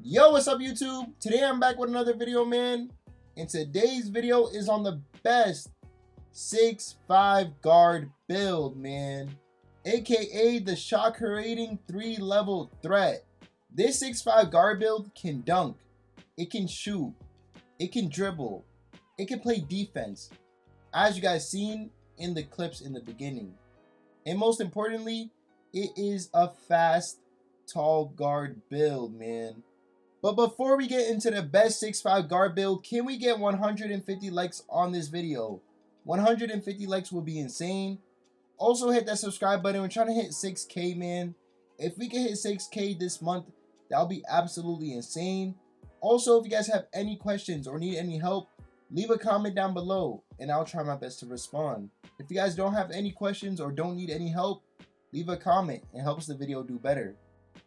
Yo, what's up YouTube? Today I'm back with another video, man. And today's video is on the best 6'5" guard build, man. AKA the shot creating 3-level threat. This 6'5" guard build can dunk, it can shoot, it can dribble, it can play defense, as you guys seen in the clips in the beginning. And most importantly, it is a fast, tall guard build, man. But before we get into the best 6'5" guard build, can we get 150 likes on this video? 150 likes will be insane. Also hit that subscribe button. We're trying to hit 6K, man. If we can hit 6K this month, that'll be absolutely insane. Also, if you guys have any questions or need any help, leave a comment down below and I'll try my best to respond. If you guys don't have any questions or don't need any help, leave a comment. It helps the video do better.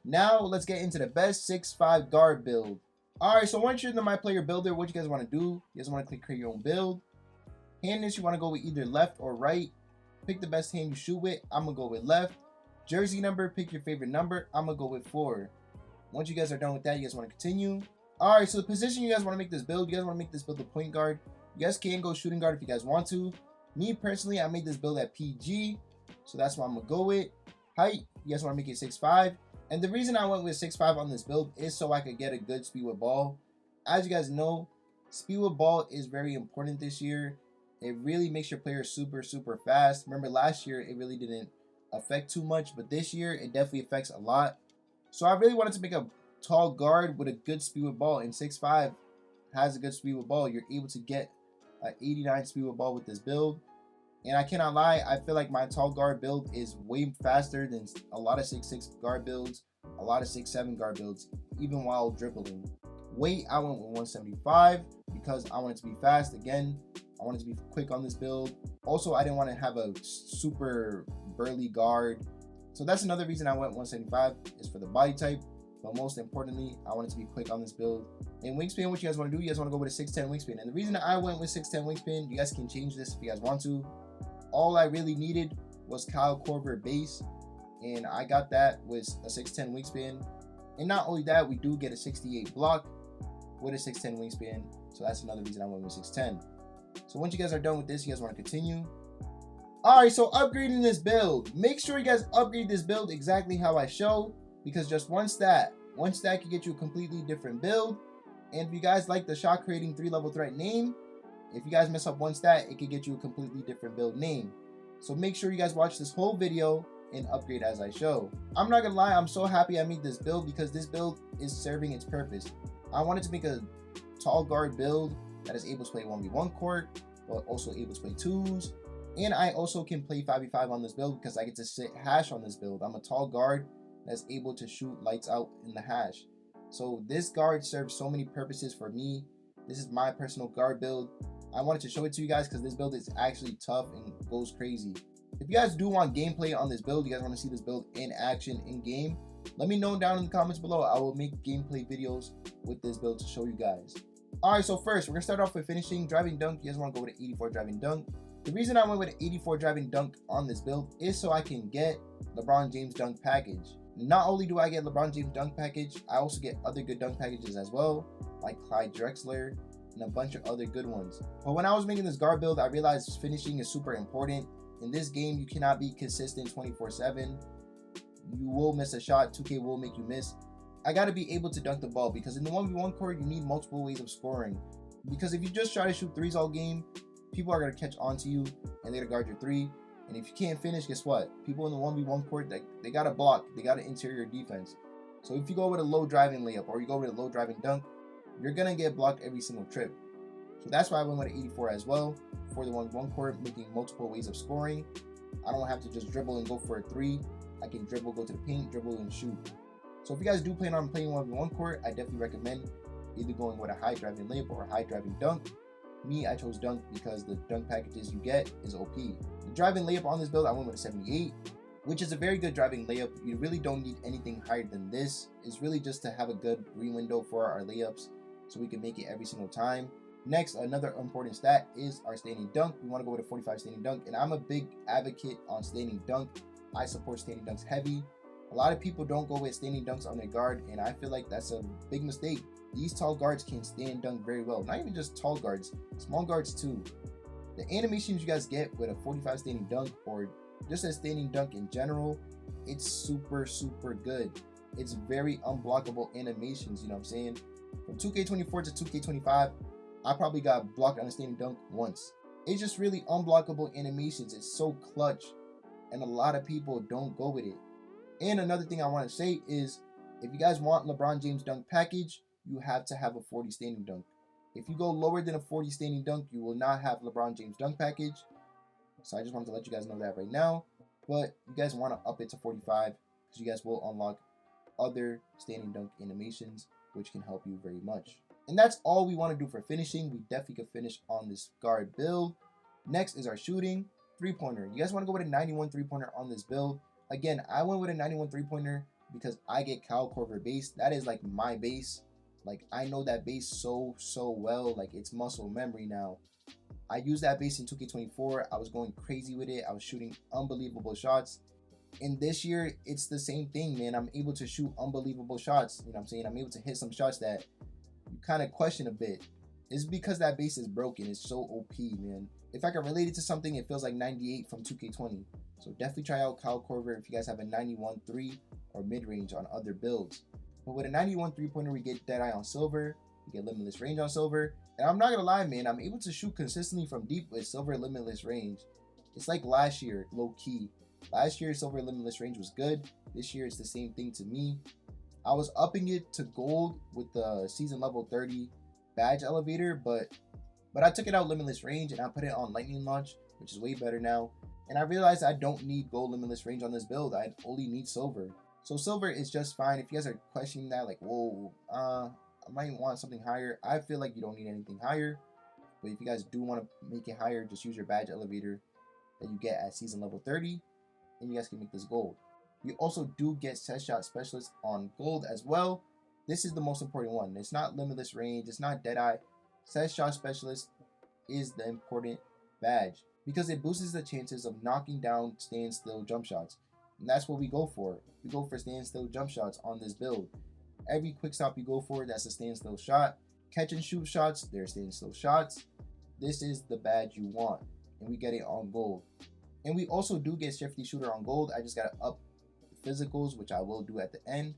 Now let's get into the best 6'5" guard build. Alright, so once you're in the My Player Builder, what you guys want to do, you guys want to click create your own build. Handness, you want to go with either left or right. Pick the best hand you shoot with. I'm going to go with left. Jersey number, pick your favorite number. I'm going to go with 4. Once you guys are done with that, you guys want to continue. Alright, so the position you guys want to make this build, you guys want to make this build a point guard. You guys can go shooting guard if you guys want to. Me personally, I made this build at PG, so that's what I'm going to go with. Height, you guys want to make it 6'5". And the reason I went with 6'5" on this build is so I could get a good speed with ball. As you guys know, speed with ball is very important this year. It really makes your players super fast. Remember last year it really didn't affect too much, but this year it definitely affects a lot. So I really wanted to make a tall guard with a good speed with ball, and 6'5" has a good speed with ball. You're able to get an 89 speed with ball with this build. And I cannot lie, I feel like my tall guard build is way faster than a lot of 6'6" guard builds, a lot of 6'7" guard builds, even while dribbling. Weight, I went with 175 because I wanted to be fast. Again, I wanted to be quick on this build. Also, I didn't want to have a super burly guard. So that's another reason I went 175 is for the body type. But most importantly, I wanted to be quick on this build. And wingspan, what you guys want to do, you guys want to go with a 6'10 wingspan. And the reason I went with 6'10 wingspan, you guys can change this if you guys want to. All I really needed was Kyle Korver base, and I got that with a 6'10 wingspan. And not only that, we do get a 68 block with a 6'10 wingspan, so that's another reason I went with 6'10. So once you guys are done with this, you guys want to continue. Alright, so upgrading this build. Make sure you guys upgrade this build exactly how I show, because just one stat can get you a completely different build. And if you guys like the shot creating 3-level threat name, if you guys mess up one stat, it could get you a completely different build name. So make sure you guys watch this whole video and upgrade as I show. I'm not gonna lie, I'm so happy I made this build because this build is serving its purpose. I wanted to make a tall guard build that is able to play 1v1 court, but also able to play 2s. And I also can play 5v5 on this build because I get to sit hash on this build. I'm a tall guard that's able to shoot lights out in the hash. So this guard serves so many purposes for me. This is my personal guard build. I wanted to show it to you guys because this build is actually tough and goes crazy. If you guys do want gameplay on this build, you guys want to see this build in action in game, let me know down in the comments below. I will make gameplay videos with this build to show you guys. Alright, so first we're gonna start off with finishing driving dunk. You guys want to go with an 84 driving dunk. The reason I went with an 84 driving dunk on this build is so I can get LeBron James dunk package. Not only do I get LeBron James dunk package, I also get other good dunk packages as well, like Clyde Drexler and a bunch of other good ones. But when I was making this guard build, I realized finishing is super important. In this game, you cannot be consistent 24/7. You will miss a shot. 2K will make you miss. I got to be able to dunk the ball because in the 1v1 court, you need multiple ways of scoring. Because if you just try to shoot threes all game, people are going to catch on to you and they're going to guard your 3. And if you can't finish, guess what? People in the 1v1 court, they got to block. They got to interior defense. So if you go with a low driving layup or you go with a low driving dunk, you're going to get blocked every single trip. So that's why I went with an 84 as well for the 1v1 court, making multiple ways of scoring. I don't have to just dribble and go for a 3. I can dribble, go to the paint, dribble, and shoot. So if you guys do plan on playing 1v1 court, I definitely recommend either going with a high driving layup or a high driving dunk. Me, I chose dunk because the dunk packages you get is OP. The driving layup on this build, I went with a 78, which is a very good driving layup. You really don't need anything higher than this. It's really just to have a good green window for our layups so we can make it every single time. Next, another important stat is our standing dunk. We want to go with a 45 standing dunk, and I'm a big advocate on standing dunk. I support standing dunks heavy. A lot of people don't go with standing dunks on their guard, and I feel like that's a big mistake. These tall guards can stand dunk very well. Not even just tall guards, small guards too. The animations you guys get with a 45 standing dunk, or just a standing dunk in general, it's super good. It's very unblockable animations, you know what I'm saying? From 2K24 to 2K25, I probably got blocked on a standing dunk once. It's just really unblockable animations. It's so clutch, and a lot of people don't go with it. And another thing I want to say is, if you guys want LeBron James dunk package, you have to have a 40 standing dunk. If you go lower than a 40 standing dunk, you will not have LeBron James dunk package. So I just wanted to let you guys know that right now. But you guys want to up it to 45, because you guys will unlock other standing dunk animations, which can help you very much. And that's all we want to do for finishing. We definitely could finish on this guard build. Next is our shooting. Three-pointer. You guys want to go with a 91 three-pointer on this build. Again, I went with a 91 three-pointer because I get Kyle Korver base. That is like my base. Like, I know that base so well. Like, it's muscle memory now. I used that base in 2K24. I was going crazy with it. I was shooting unbelievable shots. And this year, it's the same thing, man. I'm able to shoot unbelievable shots. You know what I'm saying? I'm able to hit some shots that you kind of question a bit. It's because that base is broken. It's so OP, man. If I can relate it to something, it feels like 98 from 2K20. So definitely try out Kyle Korver if you guys have a 91 3 or mid-range on other builds. But with a 91 three-pointer, we get Deadeye on silver. We get limitless range on silver. And I'm not going to lie, man. I'm able to shoot consistently from deep with silver limitless range. It's like last year, low-key. Last year, silver limitless range was good. This year, it's the same thing to me. I was upping it to gold with the season level 30 badge elevator, but I took it out limitless range and I put it on lightning launch, which is way better now. And I realized I don't need gold limitless range on this build. I only need silver. So silver is just fine. If you guys are questioning that, like, whoa, I might want something higher, I feel like you don't need anything higher. But if you guys do want to make it higher, just use your badge elevator that you get at season level 30, and you guys can make this gold. You also do get set shot specialist on gold as well. This is the most important one. It's not limitless range, it's not Deadeye. Set shot specialist is the important badge because it boosts the chances of knocking down standstill jump shots. And that's what we go for. We go for standstill jump shots on this build. Every quick stop you go for, that's a standstill shot. Catch and shoot shots, they're standstill shots. This is the badge you want, and we get it on gold. And we also do get shifty shooter on gold. I just gotta up the physicals, which I will do at the end.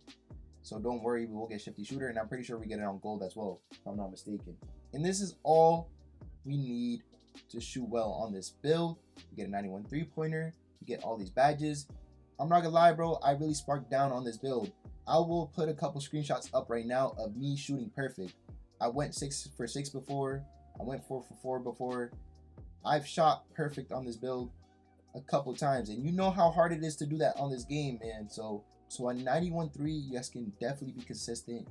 So don't worry, we will get shifty shooter, and I'm pretty sure we get it on gold as well, if I'm not mistaken. And this is all we need to shoot well on this build. You get a 91 three-pointer, you get all these badges. I'm not gonna lie, bro, I really sparked down on this build. I will put a couple screenshots up right now of me shooting perfect. I went 6 for 6 before, I went 4 for 4 before. I've shot perfect on this build a couple times, and you know how hard it is to do that on this game, man. So a 91-3, you guys can definitely be consistent.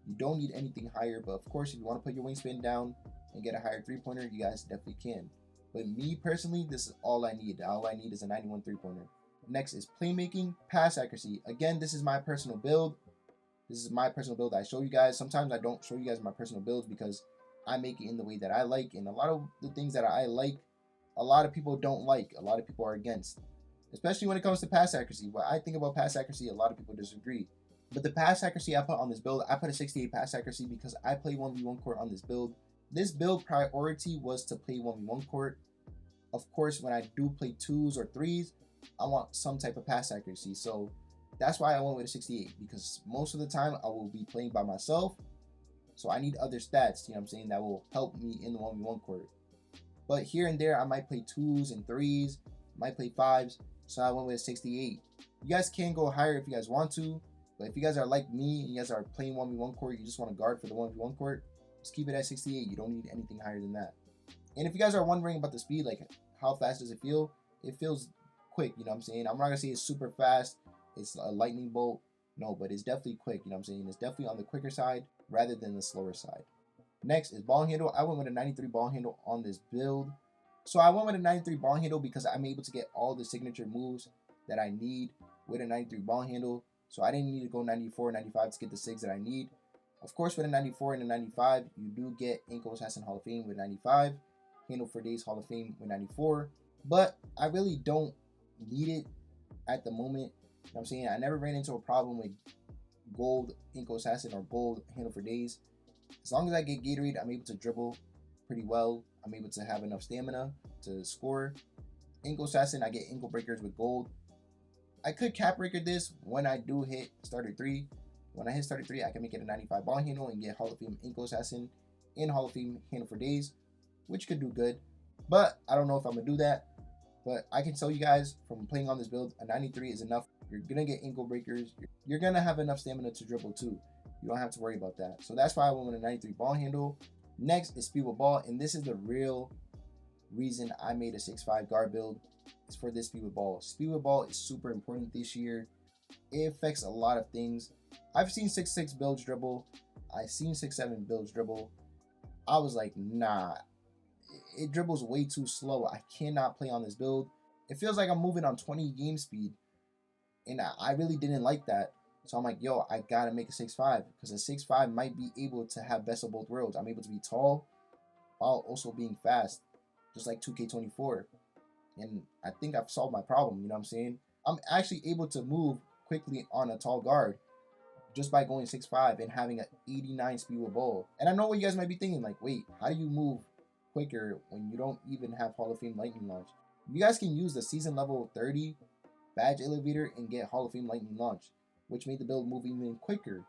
You don't need anything higher, but of course, if you want to put your wingspan down and get a higher three-pointer, you guys definitely can. But me personally, this is all I need. All I need is a 91 three-pointer. Next is playmaking, pass accuracy. Again, this is my personal build. This is my personal build I show you guys. Sometimes I don't show you guys my personal builds because I make it in the way that I like, and a lot of the things that I like, a lot of people don't like. A lot of people are against, especially when it comes to pass accuracy. What I think about pass accuracy, a lot of people disagree. But the pass accuracy I put on this build, I put a 68 pass accuracy because I play 1v1 court on this build. This build priority was to play 1v1 court. Of course, when I do play 2s or 3s, I want some type of pass accuracy. So that's why I went with a 68, because most of the time I will be playing by myself. So I need other stats, you know what I'm saying, that will help me in the 1v1 court. But here and there, I might play 2s and 3s, might play 5s. So I went with a 68. You guys can go higher if you guys want to. But if you guys are like me and you guys are playing 1v1 court, you just want to guard for the 1v1 court, just keep it at 68. You don't need anything higher than that. And if you guys are wondering about the speed, like how fast does it feel? It feels quick, you know what I'm saying? I'm not going to say it's super fast. It's a lightning bolt. No, but it's definitely quick, you know what I'm saying? It's definitely on the quicker side rather than the slower side. Next is ball handle. I went with a 93 ball handle on this build. So I went with a 93 ball handle because I'm able to get all the signature moves that I need with a 93 ball handle. So I didn't need to go 94, 95 to get the SIGs that I need. Of course, with a 94 and a 95, you do get Ankle Assassin Hall of Fame with 95, Handle for Days Hall of Fame with 94. But I really don't need it at the moment. You know what I'm saying? I never ran into a problem with gold Inco Assassin or gold handle for days. As long as I get Gatorade, I'm able to dribble pretty well. I'm able to have enough stamina to score. Inco Assassin, I get Inco Breakers with gold. I could cap breaker this when I do hit starter 3. When I hit starter 3, I can make it a 95 ball handle and get Hall of Fame Inco Assassin and Hall of Fame handle for days, which could do good. But I don't know if I'm going to do that. But I can tell you guys from playing on this build, a 93 is enough. You're going to get Inco Breakers. You're going to have enough stamina to dribble too. You don't have to worry about that. So that's why I went with a 93 ball handle. Next is speed with ball. And this is the real reason I made a 6'5 guard build. Is for this speed with ball. Speed with ball is super important this year. It affects a lot of things. I've seen 6'6 builds dribble. I've seen 6'7 builds dribble. I was like, nah. It dribbles way too slow. I cannot play on this build. It feels like I'm moving on 20 game speed. And I really didn't like that. So I'm like, yo, I gotta make a 6'5. Because a 6'5 might be able to have best of both worlds. I'm able to be tall while also being fast. Just like 2K24. And I think I've solved my problem, you know what I'm saying? I'm actually able to move quickly on a tall guard just by going 6'5 and having an 89 speed with ball. And I know what you guys might be thinking, like, wait, how do you move quicker when you don't even have Hall of Fame Lightning Launch? You guys can use the season level 30 badge elevator and get Hall of Fame Lightning Launch, which made the build move even quicker.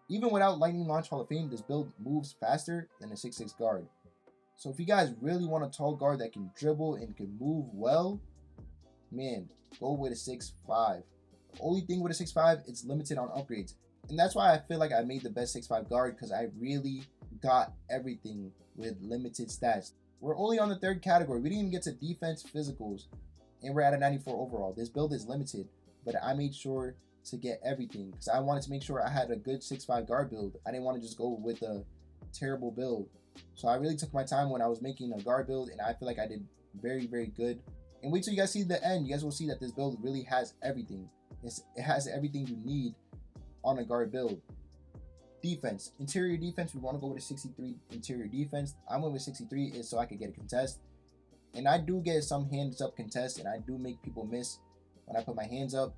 Even without Lightning Launch Hall of Fame, this build moves faster than a 6'6 guard. So if you guys really want a tall guard that can dribble and can move well, man, go with a 6'5. The only thing with a 6'5, it's limited on upgrades. And that's why I feel like I made the best 6'5 guard, because I really got everything with limited stats. We're only on the 3rd category. We didn't even get to defense physicals, and we're at a 94 overall. This build is limited, but I made sure to get everything because I wanted to make sure I had a good 6'5 guard build. I didn't want to just go with a terrible build. So I really took my time when I was making a guard build, and I feel like I did very, very good. And wait till you guys see the end. You guys will see that this build really has everything. It has everything you need on a guard build. Defense. Interior defense, we want to go with a 63 interior defense. I went with 63 is so I could get a contest. And I do get some hands up contests, and I do make people miss when I put my hands up.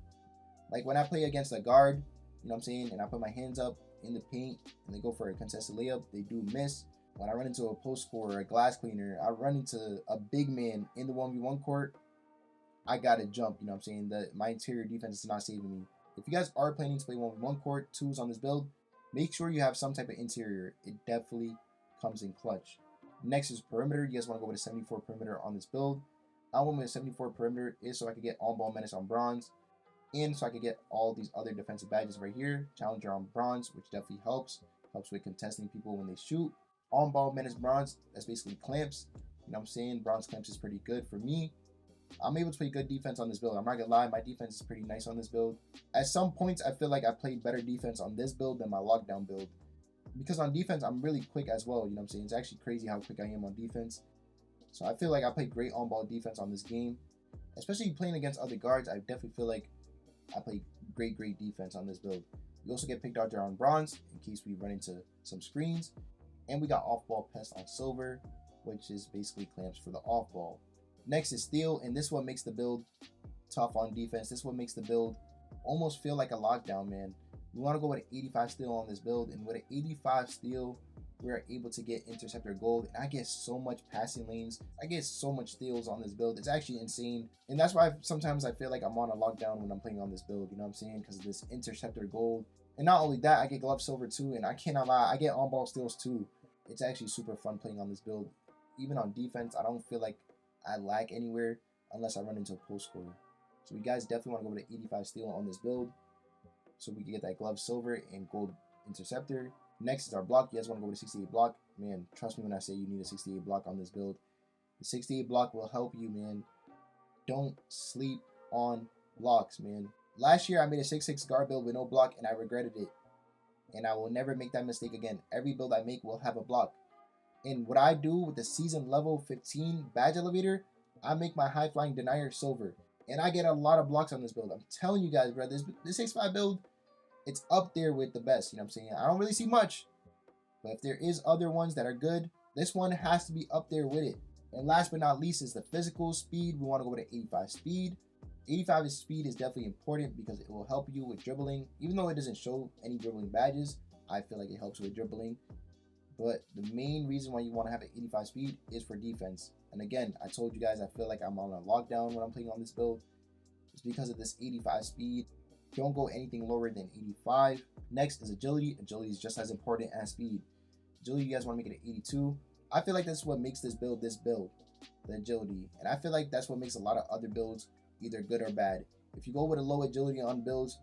Like when I play against a guard, you know what I'm saying, and I put my hands up in the paint and they go for a contested layup, they do miss. When I run into a post scorer, a glass cleaner, I run into a big man in the 1v1 court, I gotta jump, you know what I'm saying? My interior defense is not saving me. If you guys are planning to play 1v1 court, 2s on this build, make sure you have some type of interior. It definitely comes in clutch. Next is perimeter. You guys want to go with a 74 perimeter on this build. I went with a 74 perimeter is so I could get on-ball menace on bronze, and so I could get all these other defensive badges right here. Challenger on bronze, which definitely helps with contesting people when they shoot. On-ball menace bronze, that's basically clamps. You know what I'm saying? Bronze clamps is pretty good for me. I'm able to play good defense on this build. I'm not gonna lie, my defense is pretty nice on this build. At some points, I feel like I played better defense on this build than my lockdown build. Because on defense, I'm really quick as well. You know what I'm saying? It's actually crazy how quick I am on defense. So I feel like I played great on-ball defense on this game. Especially playing against other guards, I definitely feel like I played great defense on this build. We also get pick dodger on bronze in case we run into some screens. And we got off-ball pest on silver, which is basically clamps for the off-ball. Next is steal, and this one makes the build tough on defense. This one makes the build almost feel like a lockdown, man. We want to go with an 85 steal on this build, and with an 85 steal, we are able to get interceptor gold, and I get so much passing lanes. I get so much steals on this build. It's actually insane, and that's why sometimes I feel like I'm on a lockdown when I'm playing on this build, you know what I'm saying? Because of this interceptor gold. And not only that, I get glove silver too, and I cannot lie, I get on-ball steals too. It's actually super fun playing on this build. Even on defense, I don't feel like I lag anywhere unless I run into a post scorer. So you guys definitely want to go with an 85 steal on this build so we can get that glove silver and gold interceptor. Next is our block. You guys want to go with a 68 block. Man, trust me when I say you need a 68 block on this build. The 68 block will help you, man. Don't sleep on blocks, man. Last year, I made a 6'6 guard build with no block, and I regretted it. And I will never make that mistake again. Every build I make will have a block. And what I do with the season level 15 badge elevator, I make my high flying denier silver. And I get a lot of blocks on this build. I'm telling you guys, bro, this 6'5 build, it's up there with the best. You know what I'm saying? I don't really see much. But if there is other ones that are good, this one has to be up there with it. And last but not least is the physical speed. We want to go with an 85 speed. 85 speed is definitely important because it will help you with dribbling. Even though it doesn't show any dribbling badges, I feel like it helps with dribbling. But the main reason why you want to have an 85 speed is for defense. And again, I told you guys I feel like I'm on a lockdown when I'm playing on this build. It's because of this 85 speed. Don't go anything lower than 85. Next is agility. Agility is just as important as speed. Agility, you guys want to make it an 82. I feel like that's what makes this build, the agility. And I feel like that's what makes a lot of other builds either good or bad. If you go with a low agility on builds,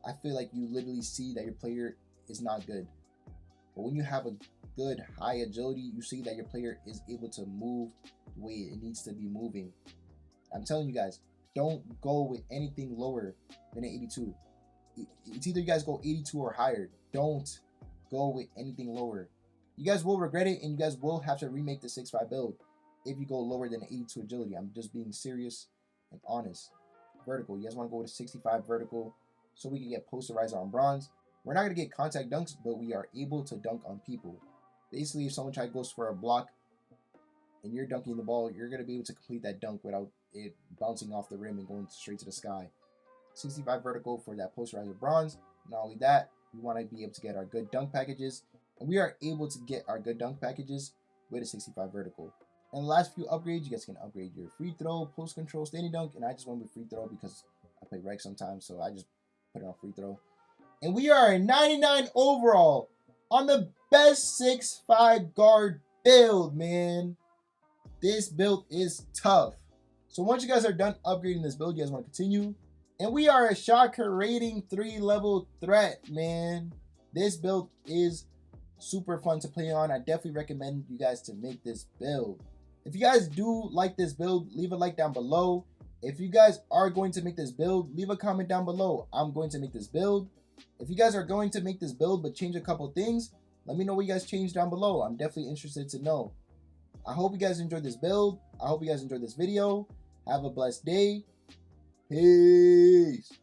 I feel like you literally see that your player is not good. But when you have a good high agility, you see that your player is able to move the way it needs to be moving. I'm telling you guys, don't go with anything lower than an 82. It's either you guys go 82 or higher. Don't go with anything lower. You guys will regret it, and you guys will have to remake the 6.5 build if you go lower than 82 agility. I'm just being serious and honest. Vertical, you guys want to go with a 65 vertical so we can get posterizer on bronze. We're not going to get contact dunks, but we are able to dunk on people. Basically, if someone goes for a block and you're dunking the ball, you're going to be able to complete that dunk without it bouncing off the rim and going straight to the sky. 65 vertical for that posterizer bronze. Not only that, we want to be able to get our good dunk packages, and we are able to get our good dunk packages with a 65 vertical. And the last few upgrades, you guys can upgrade your free throw, post control, standing dunk, and I just went with free throw because I play rec sometimes, so I just put it on free throw. And we are a 99 overall on the best 6'5" guard build, man. This build is tough. So once you guys are done upgrading this build, you guys want to continue. And we are a shot creating 3-level threat, man. This build is super fun to play on. I definitely recommend you guys to make this build. If you guys do like this build, leave a like down below. If you guys are going to make this build, leave a comment down below. I'm going to make this build. If you guys are going to make this build but change a couple things, let me know what you guys changed down below. I'm definitely interested to know. I hope you guys enjoyed this build. I hope you guys enjoyed this video. Have a blessed day. Peace.